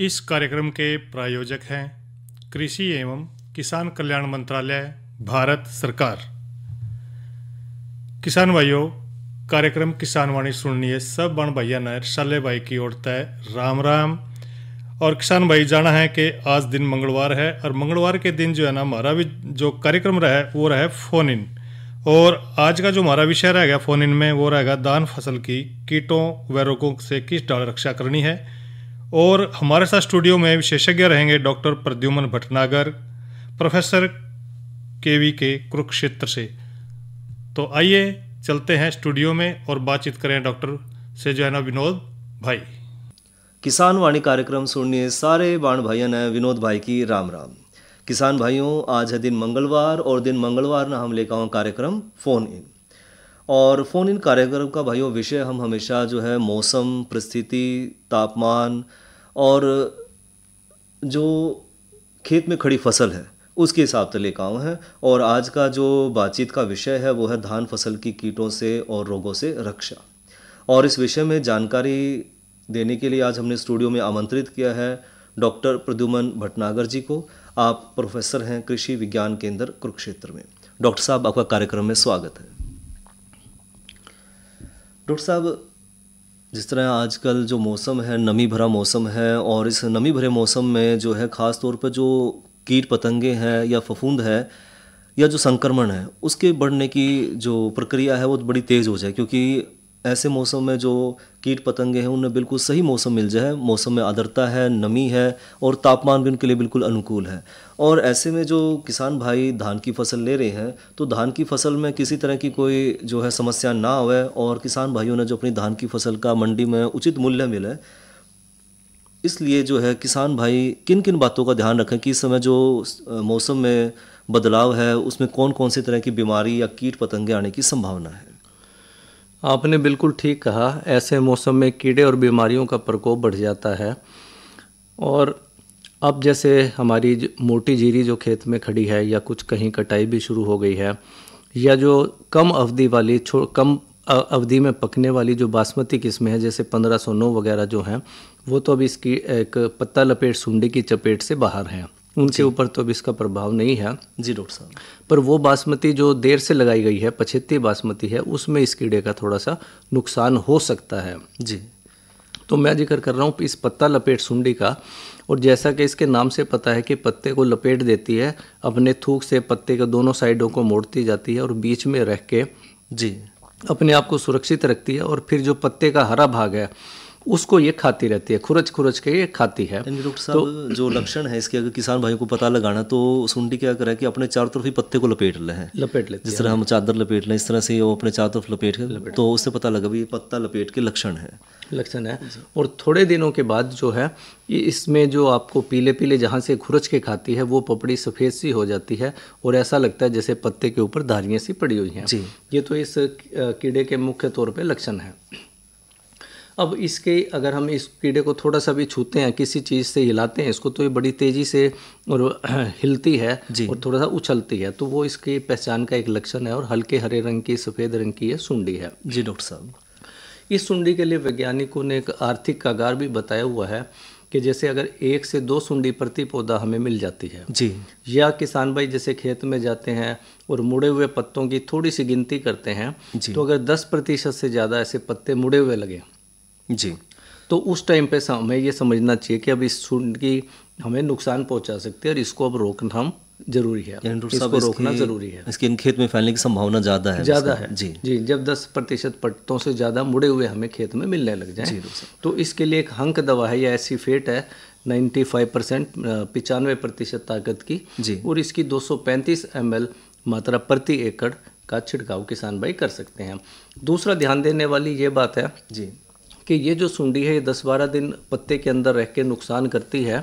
इस कार्यक्रम के प्रायोजक हैं कृषि एवं किसान कल्याण मंत्रालय, भारत सरकार। किसान भाइयों, कार्यक्रम किसान वाणी सुनिए सब बण भैया नर साले भाई की ओर तय राम राम। और किसान भाई जाना है कि आज दिन मंगलवार है और मंगलवार के दिन जो है ना हमारा भी जो कार्यक्रम रहा है वो रहा है फोन इन। और आज का जो हमारा विषय रहेगा फोन इन में वो रहेगा धान फसल की कीटों व रोगों से किस ढंग रक्षा करनी है। और हमारे साथ स्टूडियो में विशेषज्ञ रहेंगे doctor Pradyuman Bhatnagar, professor KVK Kurukshetra से। तो आइए चलते हैं स्टूडियो में और बातचीत करें डॉक्टर से जो है ना विनोद भाई। किसान वाणी कार्यक्रम सुनिए सारे बाण भाइयों ने विनोद भाई की राम राम। किसान भाइयों, आज है दिन मंगलवार और दिन मंगलवार ना हम लेकर आए कार्यक्रम फोन इन। और फोन इन कार्यक्रम का भाइयों विषय हम हमेशा जो है मौसम, परिस्थिति, तापमान और जो खेत में खड़ी फसल है उसके हिसाब से लेकर आए हैं। और आज का जो बातचीत का विषय है वो है धान फसल की कीटों से और रोगों से रक्षा। और इस विषय में जानकारी देने के लिए आज हमने स्टूडियो में आमंत्रित किया है डॉक्टर प्रद्युमन भटनागर जी को। आप प्रोफेसर हैं कृषि विज्ञान केंद्र कुरुक्षेत्र में। डॉक्टर साहब, आपका कार्यक्रम में स्वागत है। डॉक्टर साहब, जिस तरह आजकल जो मौसम है नमी भरा मौसम है और इस नमी भरे मौसम में जो है ख़ास तौर पर जो कीट पतंगे हैं या फफूंद है या जो संक्रमण है उसके बढ़ने की जो प्रक्रिया है वो बड़ी तेज़ हो जाए, क्योंकि ऐसे मौसम में जो कीट पतंगे हैं उन्हें बिल्कुल सही मौसम मिल जाए। मौसम में आर्द्रता है, नमी है और तापमान भी उनके लिए बिल्कुल अनुकूल है। और ऐसे में जो किसान भाई धान की फसल ले रहे हैं तो धान की फसल में किसी तरह की कोई जो है समस्या ना होए और किसान भाइयों ने जो अपनी धान की फसल का मंडी में उचित मूल्य मिले, इसलिए जो है किसान भाई किन किन बातों का ध्यान रखें कि इस समय जो मौसम में बदलाव है उसमें कौन कौन सी तरह की बीमारी या कीट पतंगे आने की संभावना है। आपने बिल्कुल ठीक कहा। ऐसे मौसम में कीड़े और बीमारियों का प्रकोप बढ़ जाता है। और अब जैसे हमारी मोटी जीरी जो खेत में खड़ी है या कुछ कहीं कटाई भी शुरू हो गई है, या जो कम अवधि वाली कम अवधि में पकने वाली जो बासमती किस्में हैं जैसे 1509 वगैरह जो हैं वो तो अब इसकी एक पत्ता लपेट सुंडी की चपेट से बाहर हैं, उनके ऊपर तो अब इसका प्रभाव नहीं है। जी डॉक्टर साहब, पर वो बासमती जो देर से लगाई गई है, 75 बासमती है, उसमें इस कीड़े का थोड़ा सा नुकसान हो सकता है। जी, तो मैं जिक्र कर रहा हूँ इस पत्ता लपेट सुंडी का। और जैसा कि इसके नाम से पता है कि पत्ते को लपेट देती है, अपने थूक से पत्ते के दोनों साइडों को मोड़ती जाती है और बीच में रख के जी अपने आप को सुरक्षित रखती है। और फिर जो पत्ते का हरा भाग है उसको ये खाती रहती है, खुरच खुरच के ये खाती है। डॉक्टर साहब, जो लक्षण है इसके अगर किसान भाइयों को पता लगाना तो सुंडी क्या करे कि अपने चारों तरफ ही पत्ते को लपेट लेते हैं, जिस तरह हम चादर लपेट लें इस तरह से वो अपने चारों तरफ लपेट के, तो उससे पता लगा भी ये पत्ता लपेट के लक्षण है। और थोड़े दिनों के बाद जो है ये इसमें जो आपको पीले पीले जहाँ से खुरच के खाती है वो पपड़ी सफ़ेद सी हो जाती है और ऐसा लगता है जैसे पत्ते के ऊपर धारियाँ सी पड़ी हुई हैं। ये तो इस कीड़े के मुख्य तौर पे लक्षण है। अब इसके अगर हम इस कीड़े को थोड़ा सा भी छूते हैं, किसी चीज़ से हिलाते हैं इसको, तो ये बड़ी तेज़ी से और हिलती है और थोड़ा सा उछलती है, तो वो इसकी पहचान का एक लक्षण है। और हल्के हरे रंग की, सफ़ेद रंग की ये सुंडी है। जी डॉक्टर साहब, इस सुंडी के लिए वैज्ञानिकों ने एक आर्थिक कागार भी बताया हुआ है कि जैसे अगर 1 से 2 सुंडी प्रति पौधा हमें मिल जाती है जी, या किसान भाई जैसे खेत में जाते हैं और मुड़े हुए पत्तों की थोड़ी सी गिनती करते हैं तो अगर 10% से ज़्यादा ऐसे पत्ते मुड़े हुए लगे जी, तो उस टाइम पे हमें ये समझना चाहिए कि अब इस सुंडी हमें नुकसान पहुंचा सकते हैं और इसको अब रोकना हम जरूरी है, इसको रोकना जरूरी है। इसके खेत में फैलने की संभावना ज़्यादा है। जी, जब 10% पत्तों से ज़्यादा मुड़े हुए हमें खेत में मिलने लग जाए तो इसके लिए एक हंक दवा है या एसीफेट है 95%, 95% ताकत की जी, और इसकी 235 ml मात्रा प्रति एकड़ का छिड़काव किसान भाई कर सकते हैं। दूसरा ध्यान देने वाली ये बात है जी कि ये जो सुंडी है ये 10-12 दिन पत्ते के अंदर रह के नुकसान करती है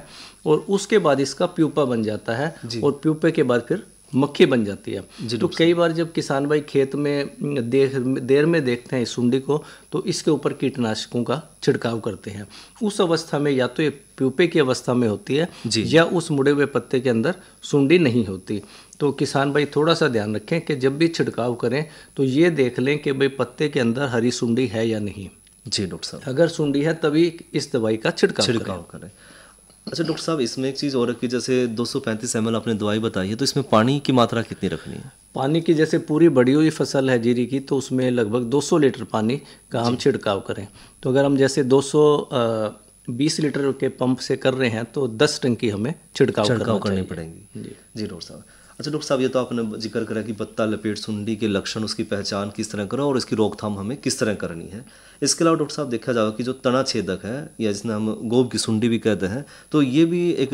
और उसके बाद इसका प्यूपा बन जाता है और प्यूपे के बाद फिर मक्खी बन जाती है। तो कई बार जब किसान भाई खेत में देर में देखते हैं इस सुंडी को तो इसके ऊपर कीटनाशकों का छिड़काव करते हैं। उस अवस्था में या तो ये प्यूपे की अवस्था में होती है या उस मुड़े हुए पत्ते के अंदर सुंडी नहीं होती। तो किसान भाई थोड़ा सा ध्यान रखें कि जब भी छिड़काव करें तो ये देख लें कि भाई पत्ते के अंदर हरी सुंडी है या नहीं। जी डॉक्टर साहब, अगर सुंडी है तभी इस दवाई का छिड़काव करें। अच्छा डॉक्टर साहब, इसमें एक चीज़ और है कि जैसे 235 ml आपने दवाई बताई है, तो इसमें पानी की मात्रा कितनी रखनी है? पानी की, जैसे पूरी बड़ी हुई फसल है जीरी की, तो उसमें लगभग 200 लीटर पानी का हम छिड़काव करें। तो अगर हम जैसे 220 लीटर के पंप से कर रहे हैं तो 10 टंकी हमें छिड़काव करनी पड़ेंगी। जी डॉक्टर साहब। अच्छा डॉक्टर साहब, ये तो आपने जिक्र करा कि पत्ता लपेट सुंडी के लक्षण, उसकी पहचान किस तरह करें और इसकी रोकथाम हमें किस तरह करनी है। इसके अलावा डॉक्टर साहब देखा जाएगा कि जो तना छेदक है, या जिसने हम गोब की सुंडी भी कहते हैं, तो ये भी एक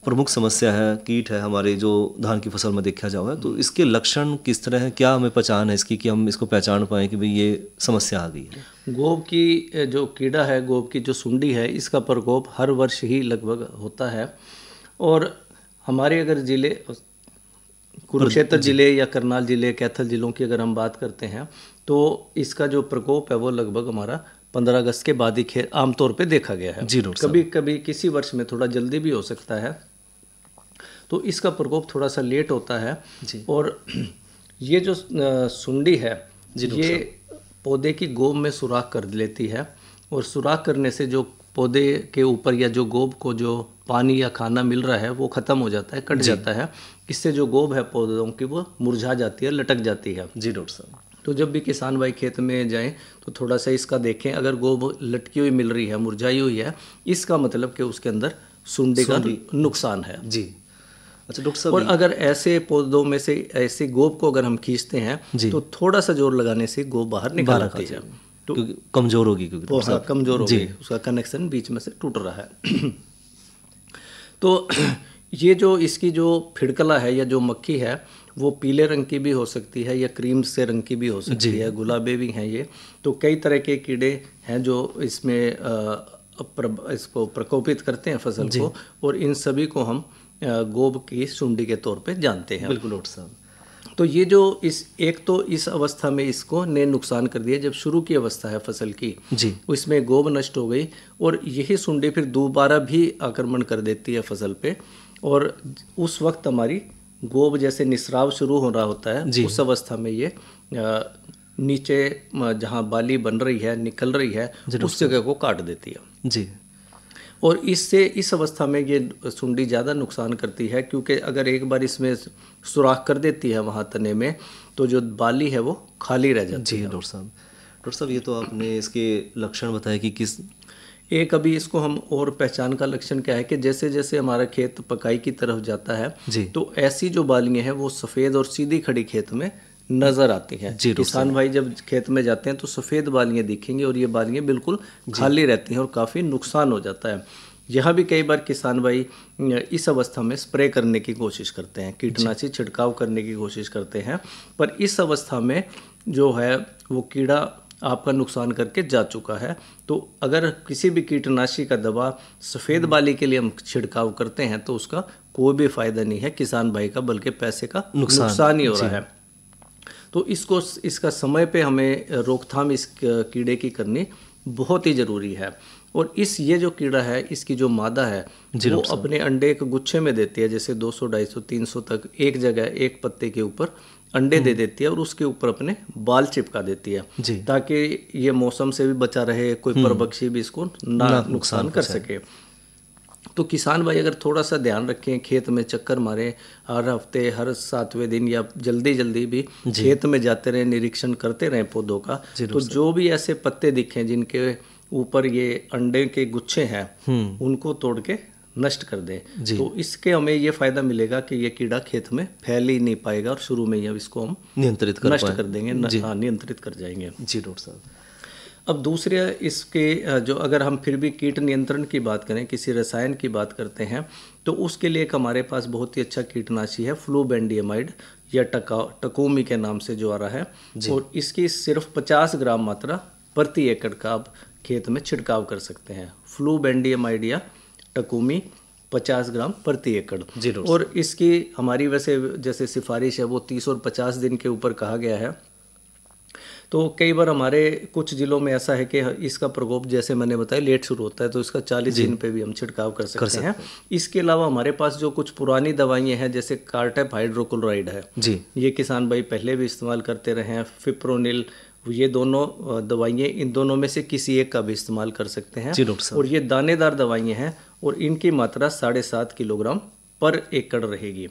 प्रमुख समस्या है, कीट है हमारे जो धान की फसल में देखा जाएगा। तो इसके लक्षण किस तरह है, क्या हमें पहचान है इसकी कि हम इसको पहचान पाएँ कि भाई ये समस्या आ गई है? गोब की जो कीड़ा है, गोब की जो सुंडी है, इसका प्रकोप हर वर्ष ही लगभग होता है। और हमारे अगर ज़िले कुरुक्षेत्र जिले या करनाल जिले, कैथल जिलों की अगर हम बात करते हैं, तो इसका जो प्रकोप है वो लगभग हमारा 15 अगस्त के बाद ही आमतौर पे देखा गया है। कभी कभी किसी वर्ष में थोड़ा जल्दी भी हो सकता है, तो इसका प्रकोप थोड़ा सा लेट होता है। और ये जो सुंडी है, ये पौधे की गोब में सुराख कर लेती है, और सुराख करने से जो पौधे के ऊपर या जो गोब को जो पानी या खाना मिल रहा है वो ख़त्म हो जाता है, कट जाता है। इससे जो गोब है पौधों की वो मुरझा जाती है, लटक जाती है। जी डॉक्टर साहब। तो जब भी किसान भाई खेत में जाएं तो थोड़ा सा इसका देखें, अगर गोब लटकी हुई मिल रही है, मुरझाई हुई है, इसका मतलब कि उसके अंदर सुंडी का नुकसान है। जी। अच्छा डॉक्टर साहब, और अगर ऐसे पौधों में से ऐसे गोब को अगर हम खींचते हैं तो थोड़ा सा जोर लगाने से गोब बाहर निकल आती है, तो कमजोर होगी, क्योंकि कमजोर होगी, उसका कनेक्शन बीच में से टूट रहा है। तो ये जो इसकी जो फिड़कला है या जो मक्खी है, वो पीले रंग की भी हो सकती है या क्रीम से रंग की भी हो सकती है, गुलाबी भी हैं ये। तो कई तरह के कीड़े हैं जो इसमें इसको प्रकोपित करते हैं फसल को, और इन सभी को हम गोब की सुंडी के तौर पे जानते हैं। बिल्कुल डॉक्टर साहब। तो ये जो इस अवस्था में इसको ने नुकसान कर दिया, जब शुरू की अवस्था है फसल की, उसमें गोब नष्ट हो गई, और यही सुंडी फिर दोबारा भी आक्रमण कर देती है फसल पे। और उस वक्त हमारी गोब जैसे निस्राव शुरू हो रहा होता है, उस अवस्था में ये नीचे जहाँ बाली बन रही है, निकल रही है, उस जगह को काट देती है। जी। और इस अवस्था में ये सुंडी ज़्यादा नुकसान करती है, क्योंकि अगर एक बार इसमें सुराख कर देती है वहाँ तने में, तो जो बाली है वो खाली रह जाती है। डॉक्टर साहब, ये तो आपने इसके लक्षण बताए कि किस एक अभी इसको हम और पहचान का लक्षण क्या है कि जैसे जैसे हमारा खेत पकाई की तरफ जाता है, तो ऐसी जो बालियाँ हैं वो सफ़ेद और सीधी खड़ी खेत में नज़र आती हैं। किसान भाई जब खेत में जाते हैं तो सफ़ेद बालियाँ दिखेंगी, और ये बालियाँ बिल्कुल खाली रहती हैं और काफ़ी नुकसान हो जाता है। यहाँ भी कई बार किसान भाई इस अवस्था में स्प्रे करने की कोशिश करते हैं, कीटनाशी छिड़काव करने की कोशिश करते हैं, पर इस अवस्था में जो है वो कीड़ा आपका नुकसान करके जा चुका है। तो अगर किसी भी कीटनाशी का दवा सफ़ेद बाली के लिए हम छिड़काव करते हैं तो उसका कोई भी फ़ायदा नहीं है किसान भाई का, बल्कि पैसे का नुकसान ही हो रहा है। तो इसका समय पे हमें रोकथाम इस कीड़े की करनी बहुत ही ज़रूरी है। और ये जो कीड़ा है, इसकी जो मादा है वो अपने अंडे एक गुच्छे में देती है, जैसे 200, 250, 300 तक एक जगह एक पत्ते के ऊपर अंडे दे देती है, और उसके ऊपर अपने बाल चिपका देती है, ताकि ये मौसम से भी बचा रहे, कोई परभक्षी भी इसको ना नुकसान कर सके। तो किसान भाई अगर थोड़ा सा ध्यान रखें, खेत में चक्कर मारें हर हफ्ते, हर 7वें दिन, या जल्दी भी खेत में जाते रहें, निरीक्षण करते रहें पौधों का, तो जो भी ऐसे पत्ते दिखें जिनके ऊपर ये अंडे के गुच्छे हैं, उनको तोड़ के नष्ट कर दें। तो इसके हमें ये फ़ायदा मिलेगा कि ये कीड़ा खेत में फैल ही नहीं पाएगा, और शुरू में ही अब इसको हम नियंत्रित कर देंगे, नियंत्रित कर जाएंगे। जी डॉक्टर साहब। अब दूसरे इसके जो अगर हम फिर भी कीट नियंत्रण की बात करें, किसी रसायन की बात करते हैं, तो उसके लिए एक हमारे पास बहुत ही अच्छा कीटनाशी है, फ्लूबेंडियमाइड या टकोमी के नाम से जो आ रहा है, और इसकी सिर्फ 50 ग्राम मात्रा प्रति एकड़ का आप खेत में छिड़काव कर सकते हैं। फ्लूबेंडियमाइड या टकोमी 50 ग्राम प्रति एकड़। और इसकी हमारी वैसे जैसे सिफारिश है वो 30 और 50 दिन के ऊपर कहा गया है। तो कई बार हमारे कुछ ज़िलों में ऐसा है कि इसका प्रकोप जैसे मैंने बताया लेट शुरू होता है, तो इसका 40 दिन पे भी हम छिड़काव कर सकते हैं। इसके अलावा हमारे पास जो कुछ पुरानी दवाइयाँ हैं, जैसे कार्टेप हाइड्रोक्लोराइड है, ये किसान भाई पहले भी इस्तेमाल करते रहे हैं, फिप्रोनिल, ये दोनों दवाइयाँ, इन दोनों में से किसी एक का भी इस्तेमाल कर सकते हैं। और ये दानेदार दवाइयाँ हैं, और इनकी मात्रा 7.5 किलोग्राम पर एकड़ रहेगी।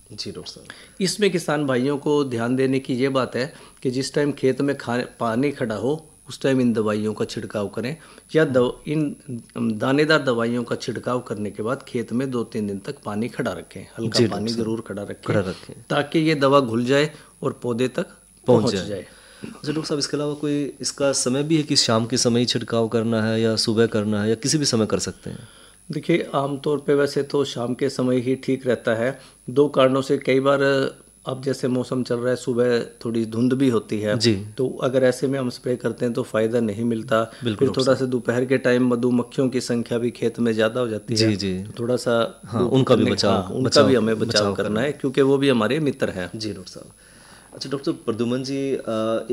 जी डॉक्टर साहब, इसमें किसान भाइयों को ध्यान देने की ये बात है कि जिस टाइम खेत में पानी खड़ा हो उस टाइम इन दवाइयों का छिड़काव करें, या इन दानेदार दवाइयों का छिड़काव करने के बाद खेत में 2-3 दिन तक पानी खड़ा रखें, हल्का पानी जरूर खड़ा रखें ताकि ये दवा घुल जाए और पौधे तक पहुंच जाए। अच्छा डॉक्टर साहब, इसके अलावा कोई इसका समय भी है कि शाम के समय ही छिड़काव करना है या सुबह करना है या किसी भी समय कर सकते हैं? देखिए, आमतौर पे वैसे तो शाम के समय ही ठीक रहता है। 2 कारणों से, कई बार अब जैसे मौसम चल रहा है, सुबह थोड़ी धुंध भी होती है जी। तो अगर ऐसे में हम स्प्रे करते हैं तो फ़ायदा नहीं मिलता। फिर थोड़ा सा दोपहर के टाइम मधुमक्खियों की संख्या भी खेत में ज़्यादा हो जाती है। जी। तो थोड़ा सा उनका भी हमें बचाव करना है, क्योंकि वो भी हमारे मित्र हैं। जी डॉक्टर साहब। अच्छा डॉक्टर प्रद्युमन जी,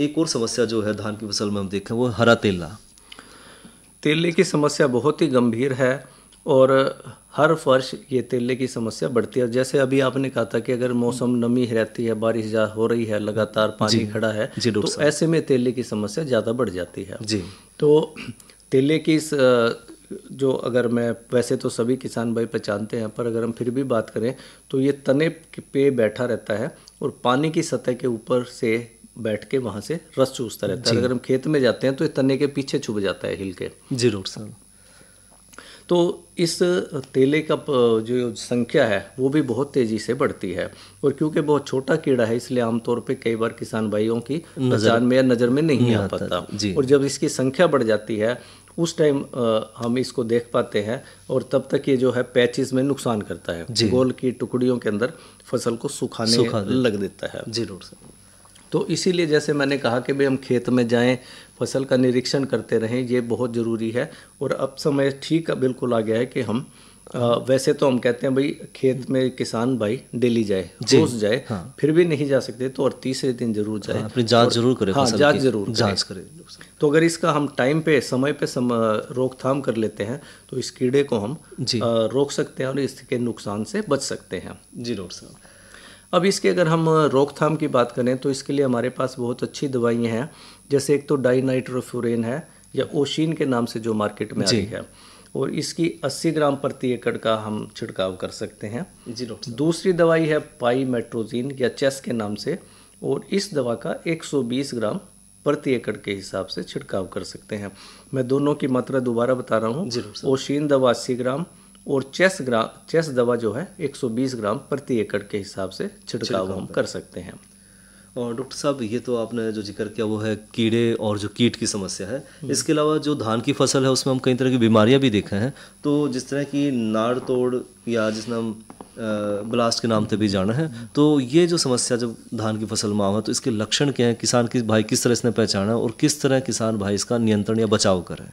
एक और समस्या जो है धान की फसल में हम देखें वो हरा तेले की समस्या बहुत ही गंभीर है और हर वर्ष ये तेले की समस्या बढ़ती है। जैसे अभी आपने कहा था कि अगर मौसम नमी रहती है, बारिश हो रही है, लगातार पानी खड़ा है, तो ऐसे में तेले की समस्या ज़्यादा बढ़ जाती है। जी। तो तेले की जो, अगर मैं, वैसे तो सभी किसान भाई पहचानते हैं, पर अगर हम फिर भी बात करें तो ये तने पे बैठा रहता है और पानी की सतह के ऊपर से बैठ के वहाँ से रस चूसता रहता है। अगर हम खेत में जाते हैं तो ये तने के पीछे छुप जाता है हिल के। जी डॉक्टर साहब। तो इस तेले का जो संख्या है वो भी बहुत तेज़ी से बढ़ती है, और क्योंकि बहुत छोटा कीड़ा है इसलिए आमतौर पे कई बार किसान भाइयों की पहचान में या नज़र में नहीं आ पाता। और जब इसकी संख्या बढ़ जाती है उस टाइम हम इसको देख पाते हैं, और तब तक ये जो है पैचेस में नुकसान करता है, गोल की टुकड़ियों के अंदर फसल को सुखाने लग देता है। जी डॉक्टर साहब। तो इसीलिए जैसे मैंने कहा कि भाई हम खेत में जाएं, फसल का निरीक्षण करते रहें, ये बहुत ज़रूरी है। और अब समय ठीक बिल्कुल आ गया है कि हम वैसे तो हम कहते हैं भाई खेत में किसान भाई डेली जाए, रोज जाए, फिर भी नहीं जा सकते तो और तीसरे दिन जरूर जाए, अपनी जांच जरूर करें। हाँ, जांच जरूर करें। तो अगर इसका हम टाइम पे, समय पे रोकथाम कर लेते हैं तो इस कीड़े को हम रोक सकते हैं और इसके नुकसान से बच सकते हैं। जी डॉक्टर साहब। अब इसके अगर हम रोकथाम की बात करें तो इसके लिए हमारे पास बहुत अच्छी दवाइयाँ हैं। जैसे एक तो डाइनाइट्रोफ्यूरेन है, या ओशिन के नाम से जो मार्केट में आ रही है, और इसकी 80 ग्राम प्रति एकड़ का हम छिड़काव कर सकते हैं। जी डॉक्टर। दूसरी दवाई है पाईमेट्रोजिन या चेस के नाम से, और इस दवा का 120 ग्राम प्रति एकड़ के हिसाब से छिड़काव कर सकते हैं। मैं दोनों की मात्रा दोबारा बता रहा हूँ। ओशिन दवा 80 ग्राम और चेस दवा जो है 120 ग्राम प्रति एकड़ के हिसाब से छिड़काव हम कर सकते हैं। और डॉक्टर साहब, ये तो आपने जो जिक्र किया वो है कीड़े और जो कीट की समस्या है। इसके अलावा जो धान की फसल है उसमें हम कई तरह की बीमारियां भी देखे हैं। तो जिस तरह की नाड़ तोड़ या जिसमें हम ब्लास्ट के नाम से भी जाना है, तो ये जो समस्या जब धान की फसल में आवा तो इसके लक्षण क्या है, किसान की भाई किस तरह इसने पहचाना और किस तरह किसान भाई इसका नियंत्रण या बचाव करें?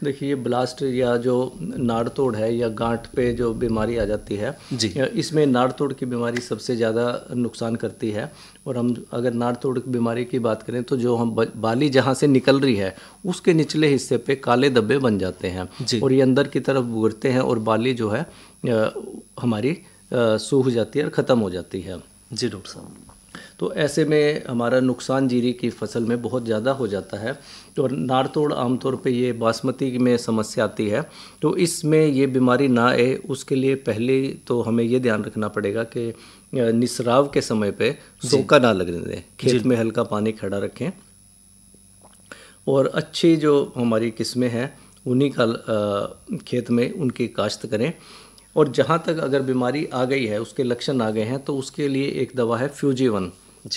देखिए, ये ब्लास्ट या जो नाड़ तोड़ है या गांठ पे जो बीमारी आ जाती है जी, इसमें नाड़ तोड़ की बीमारी सबसे ज़्यादा नुकसान करती है। और हम अगर नाड़ तोड़ की बीमारी की बात करें तो जो हम बाली जहाँ से निकल रही है उसके निचले हिस्से पे काले धब्बे बन जाते हैं और ये अंदर की तरफ गुजरते हैं और बाली जो है हमारी सूख जाती है और ख़त्म हो जाती है। जी डॉक्टर साहब। तो ऐसे में हमारा नुकसान जीरी की फसल में बहुत ज़्यादा हो जाता है। तो नाड़ तोड़ आमतौर पे ये बासमती में समस्या आती है, तो इसमें ये बीमारी ना आए उसके लिए पहले तो हमें ये ध्यान रखना पड़ेगा कि निसराव के समय पे सोका ना लगने दें, खेत में हल्का पानी खड़ा रखें और अच्छी जो हमारी किस्में हैं उन्हीं का खेत में उनकी काश्त करें। और जहाँ तक अगर बीमारी आ गई है, उसके लक्षण आ गए हैं, तो उसके लिए एक दवा है फ्यूजी-1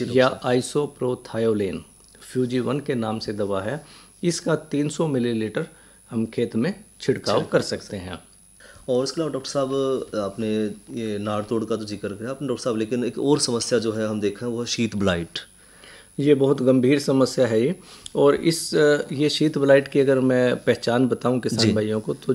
या आइसोप्रोथायोलेन। फ्यूजी-1 के नाम से दवा है, इसका 300 मिलीलीटर हम खेत में छिड़काव कर सकते हैं। और इसके अलावा डॉक्टर साहब, आपने ये नाड़ तोड़ का तो जिक्र किया आपने डॉक्टर साहब, लेकिन एक और समस्या जो है हम देखें वो है शीत ब्लाइट। ये बहुत गंभीर समस्या है ये। और ये शीत ब्लाइट की अगर मैं पहचान बताऊं किसान भाइयों को, तो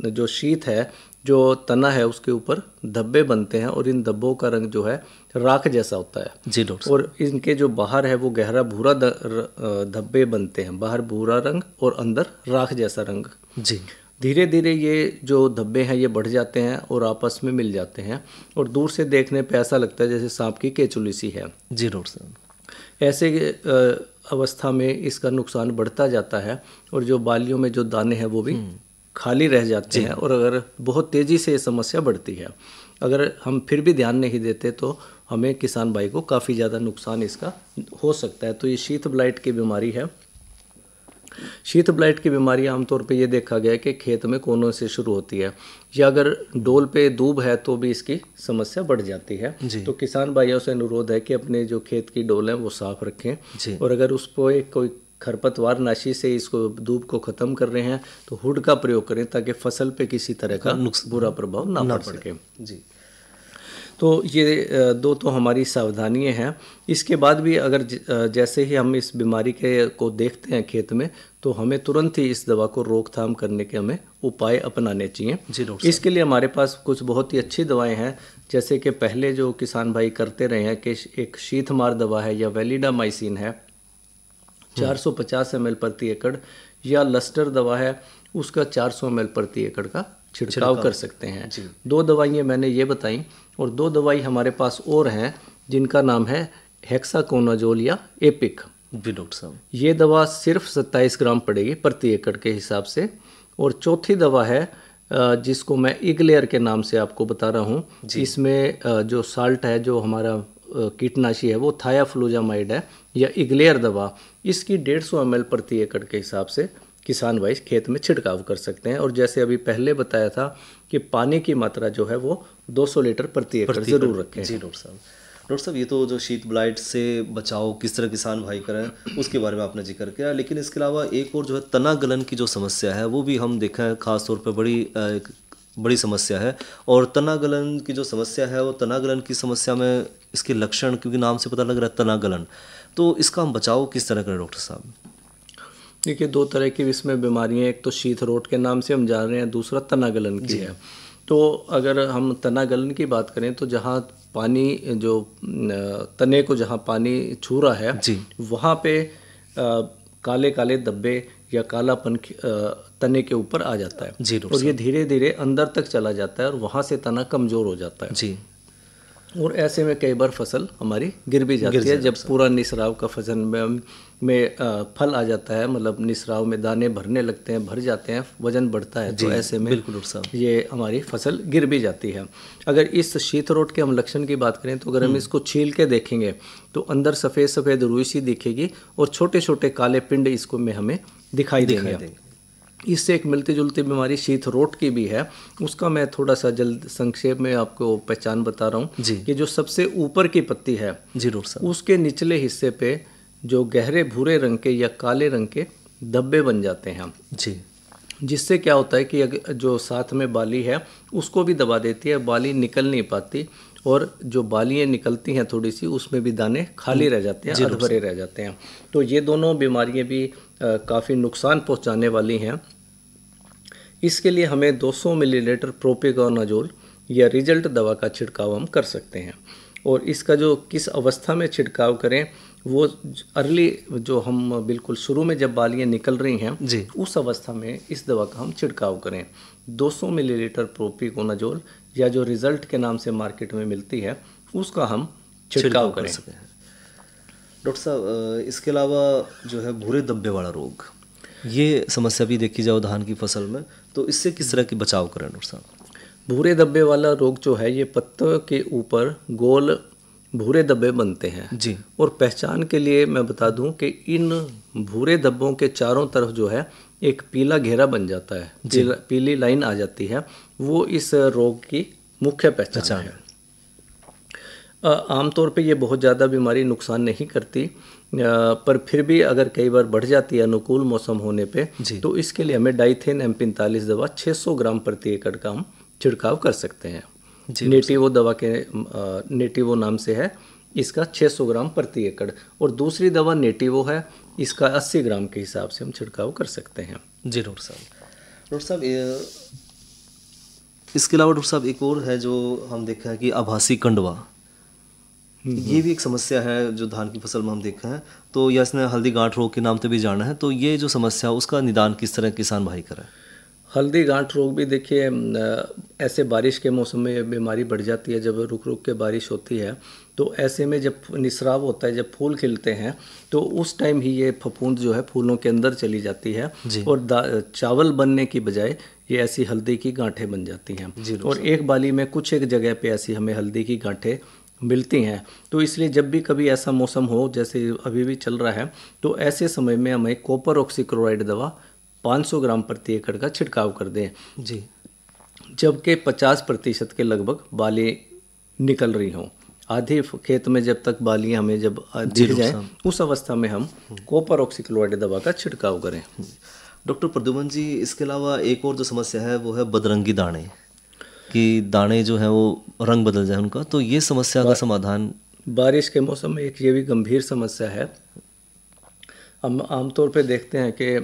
जो शीत है, जो तना है, उसके ऊपर धब्बे बनते हैं और इन धब्बों का रंग जो है राख जैसा होता है। जी डॉक्टर। और इनके जो बाहर है वो गहरा भूरा धब्बे बनते हैं, बाहर भूरा रंग और अंदर राख जैसा रंग। जी। धीरे धीरे ये जो धब्बे हैं ये बढ़ जाते हैं और आपस में मिल जाते हैं और दूर से देखने पे ऐसा लगता है जैसे सांप की केचुली सी है। जी डॉक्टर साहब। ऐसे अवस्था में इसका नुकसान बढ़ता जाता है और जो बालियों में जो दाने हैं वो भी खाली रह जाते हैं और अगर बहुत तेज़ी से ये समस्या बढ़ती है, अगर हम फिर भी ध्यान नहीं देते तो हमें किसान भाई को काफ़ी ज़्यादा नुकसान इसका हो सकता है। तो ये शीत ब्लाइट की बीमारी है। शीत ब्लाइट की बीमारी आमतौर पे ये देखा गया है कि खेत में कोनों से शुरू होती है, या अगर डोल पे दूब है तो भी इसकी समस्या बढ़ जाती है। तो किसान भाइयों से अनुरोध है कि अपने जो खेत की डोल है वो साफ रखें, और अगर उस पर कोई खरपतवार नाशी से इसको दूब को ख़त्म कर रहे हैं तो हुड का प्रयोग करें ताकि फसल पे किसी तरह का बुरा प्रभाव ना पड़ सके। जी, तो ये दो तो हमारी सावधानियां हैं। इसके बाद भी अगर जैसे ही हम इस बीमारी को देखते हैं खेत में, तो हमें तुरंत ही इस दवा को रोकथाम करने के हमें उपाय अपनाने चाहिए। इसके लिए हमारे पास कुछ बहुत ही अच्छी दवाएं हैं, जैसे कि पहले जो किसान भाई करते रहे हैं कि एक शीतमार दवा है या वैलिडामाइसिन है 450 ml प्रति एकड़, या लस्टर दवा है उसका 400 ml प्रति एकड़ का छिड़काव कर सकते हैं। दो दवाइयाँ मैंने ये बताई, और दो दवाई हमारे पास और हैं जिनका नाम है हेक्साकोनाजोल या एपिक। जी डॉक्टर साहब, ये दवा सिर्फ 27 ग्राम पड़ेगी प्रति एकड़ के हिसाब से। और चौथी दवा है जिसको मैं इग्लेयर के नाम से आपको बता रहा हूँ। इसमें जो साल्ट है, जो हमारा कीटनाशी है, वो थायाफ्लूजामाइड है या इग्लेयर दवा, इसकी 150 ml प्रति एकड़ के हिसाब से किसान भाई खेत में छिड़काव कर सकते हैं। और जैसे अभी पहले बताया था कि पानी की मात्रा जो है वो 200 लीटर प्रति एकड़ जरूर रखें। जी डॉक्टर साहब, ये तो जो शीत ब्लाइट से बचाव किस तरह किसान भाई करें उसके बारे में आपने जिक्र किया, लेकिन इसके अलावा एक और जो है तना गलन की जो समस्या है वो भी हम देखा है खास तौर पर बड़ी समस्या है। और तना गलन की जो समस्या है वो तना गलन की समस्या में इसके लक्षण, क्योंकि नाम से पता लग रहा है तना गलन, तो इसका हम बचाव किस तरह करें डॉक्टर साहब? देखिए, दो तरह की इसमें बीमारियां, एक तो शीत रोट के नाम से हम जान रहे हैं, दूसरा तना गलन की है। तो अगर हम तना गलन की बात करें तो जहाँ पानी, जो तने को जहाँ पानी छू रहा है वहाँ पे काले काले धब्बे या कालापन तने के ऊपर आ जाता है, और ये धीरे धीरे अंदर तक चला जाता है और वहाँ से तना कमज़ोर हो जाता है। और ऐसे में कई बार फसल हमारी गिर भी जाती है। जब पूरा निसराव का फसल में फल आ जाता है, मतलब निसराव में दाने भरने लगते हैं, भर जाते हैं, वजन बढ़ता है, तो ऐसे में ये हमारी फसल गिर भी जाती है। अगर इस शीत रोट के हम लक्षण की बात करें तो अगर हम इसको छील के देखेंगे तो अंदर सफ़ेद सफ़ेद रुई सी दिखेगी और छोटे छोटे काले पिंड इसको में हमें दिखाई देंगे। इससे एक मिलती जुलती बीमारी शीत रोट की भी है, उसका मैं थोड़ा सा जल्द संक्षेप में आपको पहचान बता रहा हूँ कि जो सबसे ऊपर की पत्ती है उसके निचले हिस्से पे जो गहरे भूरे रंग के या काले रंग के धब्बे बन जाते हैं जिससे क्या होता है कि जो साथ में बाली है उसको भी दबा देती है, बाली निकल नहीं पाती, और जो बालियाँ निकलती हैं थोड़ी सी उसमें भी दाने खाली रह जाते हैं, अधभरे रह जाते हैं। तो ये दोनों बीमारियाँ भी काफ़ी नुकसान पहुँचाने वाली हैं। इसके लिए हमें 200 मिलीलीटर प्रोपिकोनाजोल या रिजल्ट दवा का छिड़काव हम कर सकते हैं। और इसका जो किस अवस्था में छिड़काव करें, वो अर्ली, जो हम बिल्कुल शुरू में जब बालियाँ निकल रही हैं उस अवस्था में इस दवा का हम छिड़काव करें। 200 मिलीलीटर प्रोपिकोनाजोल या जो रिजल्ट के नाम से मार्केट में मिलती है उसका हम छिड़काव करें। डॉक्टर साहब, इसके अलावा जो है भूरे धब्बे वाला रोग, ये समस्या भी देखी जाओ धान की फसल में, तो इससे किस तरह की बचाव करें डॉक्टर साहब? भूरे धब्बे वाला रोग जो है, ये पत्तों के ऊपर गोल भूरे धब्बे बनते हैं और पहचान के लिए मैं बता दूं कि इन भूरे धब्बों के चारों तरफ जो है एक पीला घेरा बन जाता है, पीली लाइन आ जाती है, वो इस रोग की मुख्य पहचान है। आमतौर पे ये बहुत ज़्यादा बीमारी नुकसान नहीं करती, पर फिर भी अगर कई बार बढ़ जाती है अनुकूल मौसम होने पे, तो इसके लिए हमें डाइथेन M45 दवा 600 ग्राम प्रति एकड़ का हम छिड़काव कर सकते हैं। नेटिवो दवा के नेटिवो नाम से है, इसका 600 ग्राम प्रति एकड़, और दूसरी दवा नेटिवो है, इसका 80 ग्राम के हिसाब से हम छिड़काव कर सकते हैं। जी डॉक्टर साहब, इसके अलावा डॉक्टर साहब एक और है जो हम देखा है कि आभासी कंडवा, ये भी एक समस्या है जो धान की फसल में हम देखा है, तो या इसने हल्दी गांठ रोग के नाम से भी जाना है, तो ये जो समस्या है उसका निदान किस तरह किसान भाई करें? हल्दी गांठ रोग भी देखिए, ऐसे बारिश के मौसम में बीमारी बढ़ जाती है, जब रुक रुक के बारिश होती है, तो ऐसे में जब निसराव होता है, जब फूल खिलते हैं, तो उस टाइम ही ये फफूंद जो है फूलों के अंदर चली जाती है और चावल बनने की बजाय ये ऐसी हल्दी की गांठें बन जाती हैं। और एक बाली में कुछ एक जगह पे ऐसी हमें हल्दी की गांठें मिलती हैं। तो इसलिए जब भी कभी ऐसा मौसम हो जैसे अभी भी चल रहा है, तो ऐसे समय में हमें कॉपर ऑक्सीक्लोराइड दवा 500 ग्राम प्रति एकड़ का छिड़काव कर दें जी। जबकि 50% के लगभग बाली निकल रही हों। आधे खेत में जब तक बालियां हमें जब दिख जाए, उस अवस्था में हम कॉपर ऑक्सीक्लोराइड दवा का छिड़काव करें। डॉक्टर प्रद्युमन जी, इसके अलावा एक और जो समस्या है वो है बदरंगी दाने, कि दाने जो है वो रंग बदल जाए उनका, तो ये समस्या का समाधान? बारिश के मौसम में एक ये भी गंभीर समस्या है। हम आमतौर पे देखते हैं कि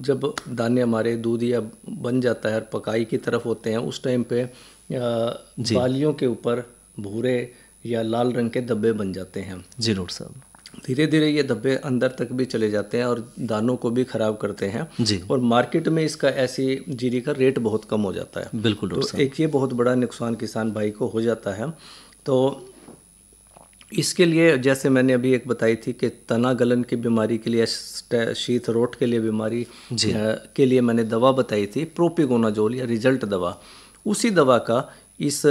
जब दाने हमारे दूध या बन जाता है और पकाई की तरफ होते हैं, उस टाइम पे बालियों के ऊपर भूरे या लाल रंग के धब्बे बन जाते हैं। जी डॉक्टर साहब। धीरे धीरे ये धब्बे अंदर तक भी चले जाते हैं और दानों को भी खराब करते हैं जी। और मार्केट में इसका ऐसी जीरी का रेट बहुत कम हो जाता है। बिल्कुल डॉक्टर साहब। एक ये बहुत बड़ा नुकसान किसान भाई को हो जाता है। तो इसके लिए जैसे मैंने अभी एक बताई थी कि तना गलन की बीमारी के लिए, शीत रोट के लिए बीमारी के लिए मैंने दवा बताई थी, प्रोपिकोनाजोल या रिजल्ट दवा। उसी दवा का इस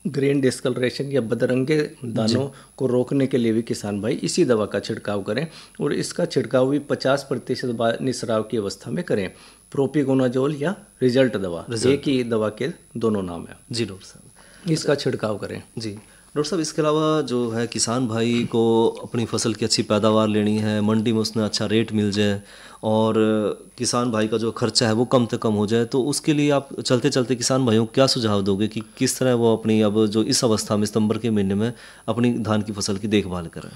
ग्रेन डिस्कलरेशन या बदरंगे दानों को रोकने के लिए भी किसान भाई इसी दवा का छिड़काव करें, और इसका छिड़काव भी 50% निसराव की अवस्था में करें। प्रोपिकोनाजोल या रिजल्ट दवा, एक ही दवा के दोनों नाम है। जी डॉक्टर साहब, इसका छिड़काव करें। जी डॉक्टर साहब, इसके अलावा जो है किसान भाई को अपनी फसल की अच्छी पैदावार लेनी है, मंडी में उसने अच्छा रेट मिल जाए और किसान भाई का जो खर्चा है वो कम से कम हो जाए, तो उसके लिए आप चलते चलते किसान भाइयों को क्या सुझाव दोगे कि किस तरह वो अपनी अब जो इस अवस्था में सितंबर के महीने में अपनी धान की फसल की देखभाल करें?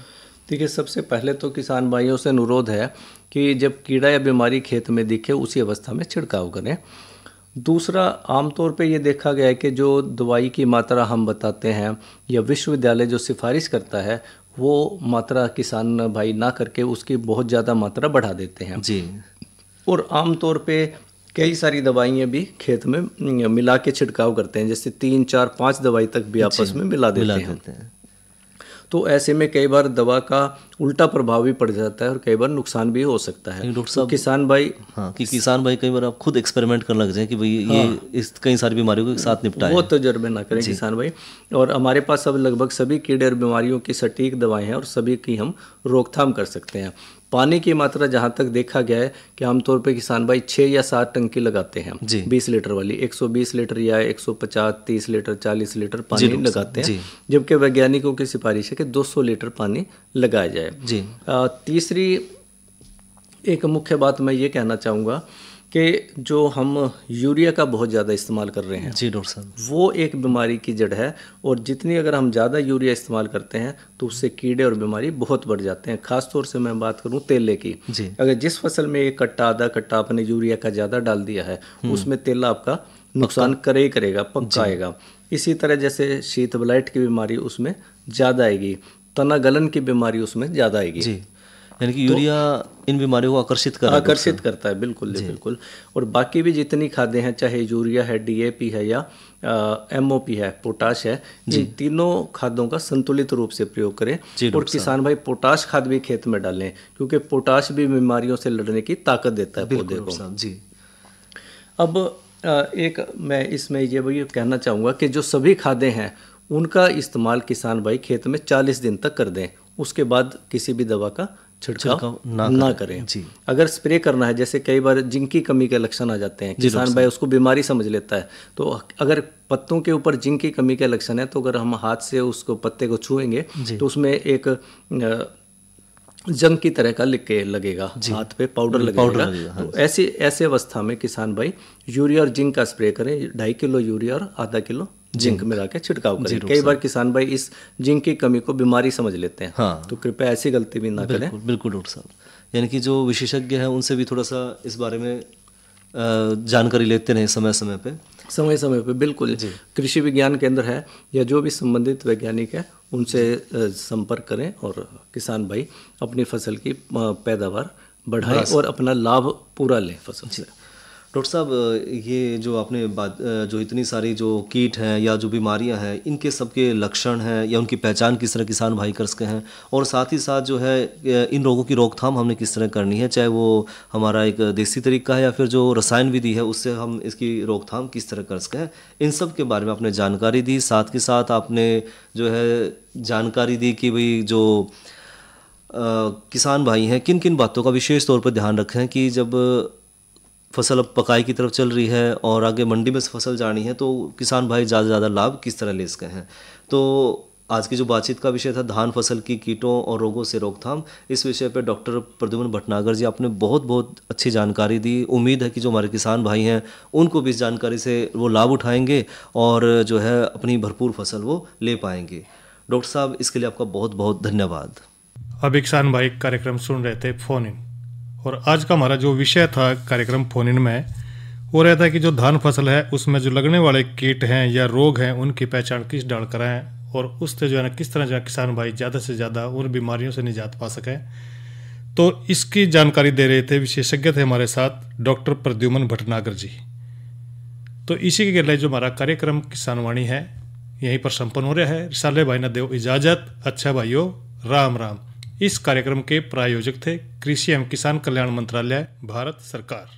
देखिए, सबसे पहले तो किसान भाइयों से अनुरोध है कि जब कीड़ा या बीमारी खेत में दिखे उसी अवस्था में छिड़काव करें। दूसरा, आमतौर पे ये देखा गया है कि जो दवाई की मात्रा हम बताते हैं या विश्वविद्यालय जो सिफारिश करता है, वो मात्रा किसान भाई ना करके उसकी बहुत ज़्यादा मात्रा बढ़ा देते हैं जी। और आमतौर पे कई सारी दवाइयाँ भी खेत में मिला के छिड़काव करते हैं, जैसे 3, 4, 5 दवाई तक भी आपस में मिला देते हैं। तो ऐसे में कई बार दवा का उल्टा प्रभाव भी पड़ जाता है और कई बार नुकसान भी हो सकता है। डॉक्टर साहब, किसान भाई, हाँ, कि किसान भाई कई बार आप खुद एक्सपेरिमेंट करने लग जाए कि भाई ये इस कई सारी बीमारियों को एक साथ निपटाएं। वो तजर्बे ना करें किसान भाई। और हमारे पास अब लगभग सभी कीड़े और बीमारियों की सटीक दवाएं हैं और सभी की हम रोकथाम कर सकते हैं। पानी की मात्रा जहाँ तक देखा गया है कि आमतौर पे किसान भाई 6 या 7 टंकी लगाते हैं 20 लीटर वाली, 120 लीटर या 150, 30 लीटर, 40 लीटर पानी लगाते हैं, जबकि वैज्ञानिकों की सिफारिश है कि 200 लीटर पानी लगाया जाए। तीसरी एक मुख्य बात मैं ये कहना चाहूँगा कि जो हम यूरिया का बहुत ज़्यादा इस्तेमाल कर रहे हैं, जी डॉक्टर साहब, वो एक बीमारी की जड़ है। और जितनी अगर हम ज़्यादा यूरिया इस्तेमाल करते हैं तो उससे कीड़े और बीमारी बहुत बढ़ जाते हैं। खास तौर से मैं बात करूं तेले की, अगर जिस फसल में एक कट्टा आधा कट्टा आपने यूरिया का ज़्यादा डाल दिया है, उसमें तेला आपका नुकसान करे ही करेगा, पक्का आएगा। इसी तरह जैसे शीत ब्लाइट की बीमारी उसमें ज़्यादा आएगी, तना गलन की बीमारी उसमें ज़्यादा आएगी। यानी कि यूरिया इन बीमारियों को आकर्षित करता है। बिल्कुल बिल्कुल। और बाकी भी जितनी खादें हैं, चाहे यूरिया है, DAP है या MOP है, पोटाश है, इन तीनों खादों का संतुलित रूप से प्रयोग करें। और किसान भाई पोटाश खाद भी खेत में डालें, क्योंकि पोटाश भी बीमारियों से लड़ने की ताकत देता है पौधे को। जी। अब एक मैं इसमें ये भी कहना चाहूँगा कि जो सभी खादें हैं उनका इस्तेमाल किसान भाई खेत में 40 दिन तक कर दें, उसके बाद किसी भी दवा का छिड़काव ना करें। अगर स्प्रे करना है, जैसे कई बार जिंक की कमी के लक्षण आ जाते हैं, किसान भाई उसको बीमारी समझ लेता है, तो अगर पत्तों के ऊपर जिंक की कमी के लक्षण है तो अगर हम हाथ से उसको पत्ते को छुएंगे तो उसमें एक जंग की तरह का लिख के लगेगा, हाथ पे पाउडर लगेगा। तो ऐसे अवस्था में किसान भाई यूरिया और जिंक का स्प्रे करें, 2.5 किलो यूरिया और आधा किलो जिंक मिला के छिड़काव करें। कई बार किसान भाई इस जिंक की कमी को बीमारी समझ लेते हैं, तो कृपया ऐसी गलती भी ना करें। बिल्कुल डॉक्टर साहब, यानी कि जो विशेषज्ञ हैं उनसे भी थोड़ा सा इस बारे में जानकारी लेते रहे समय समय पे। बिल्कुल, कृषि विज्ञान केंद्र है या जो भी संबंधित वैज्ञानिक है उनसे संपर्क करें और किसान भाई अपनी फसल की पैदावार बढ़ाएं और अपना लाभ पूरा लें फसल से। डॉक्टर साहब, ये जो आपने बात जो इतनी सारी जो कीट हैं या जो बीमारियां हैं, इनके सबके लक्षण हैं या उनकी पहचान किस तरह किसान भाई कर सके हैं, और साथ ही साथ जो है इन रोगों की रोकथाम हमने किस तरह करनी है, चाहे वो हमारा एक देसी तरीका है या फिर जो रसायन विधि है उससे हम इसकी रोकथाम किस तरह कर सके हैं, इन सब के बारे में आपने जानकारी दी। साथ के साथ आपने जो है जानकारी दी कि भाई जो किसान भाई हैं किन किन बातों का विशेष तौर पर ध्यान रखें कि जब फसल अब पकाई की तरफ चल रही है और आगे मंडी में से फसल जानी है तो किसान भाई ज़्यादा से ज़्यादा लाभ किस तरह ले सके हैं। तो आज की जो बातचीत का विषय था धान फसल की कीटों और रोगों से रोकथाम, इस विषय पर डॉक्टर प्रद्युम्न भटनागर जी आपने बहुत बहुत अच्छी जानकारी दी। उम्मीद है कि जो हमारे किसान भाई हैं उनको भी इस जानकारी से वो लाभ उठाएंगे और जो है अपनी भरपूर फसल वो ले पाएंगे। डॉक्टर साहब, इसके लिए आपका बहुत बहुत धन्यवाद। अभी किसान भाई कार्यक्रम सुन रहे थे फोन इन, और आज का हमारा जो विषय था कार्यक्रम फोन इन में वो रहता है कि जो धान फसल है उसमें जो लगने वाले कीट हैं या रोग हैं उनकी पहचान किस डाल कराएं और उससे जो है ना किस तरह जो है किसान भाई ज़्यादा से ज़्यादा उन बीमारियों से निजात पा सकें। तो इसकी जानकारी दे रहे थे, विशेषज्ञ थे हमारे साथ डॉक्टर प्रद्युम्न भटनागर जी। तो इसी के लिए जो हमारा कार्यक्रम किसान वाणी है यहीं पर संपन्न हो रहा है। रिसाले भाई ने दो इजाज़त। अच्छा भाइयों, राम राम। इस कार्यक्रम के प्रायोजक थे कृषि एवं किसान कल्याण मंत्रालय, भारत सरकार।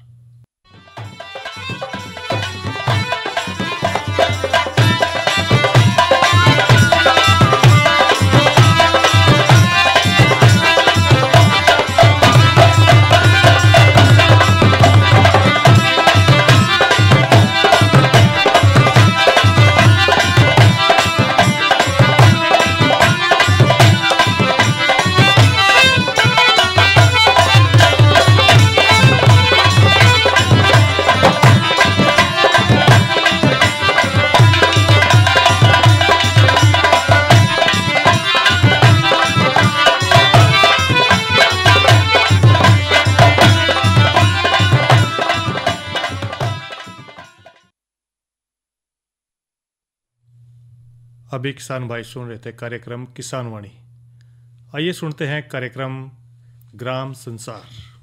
अभी किसान भाई सुन रहे थे कार्यक्रम किसान वाणी। आइए सुनते हैं कार्यक्रम ग्राम संसार।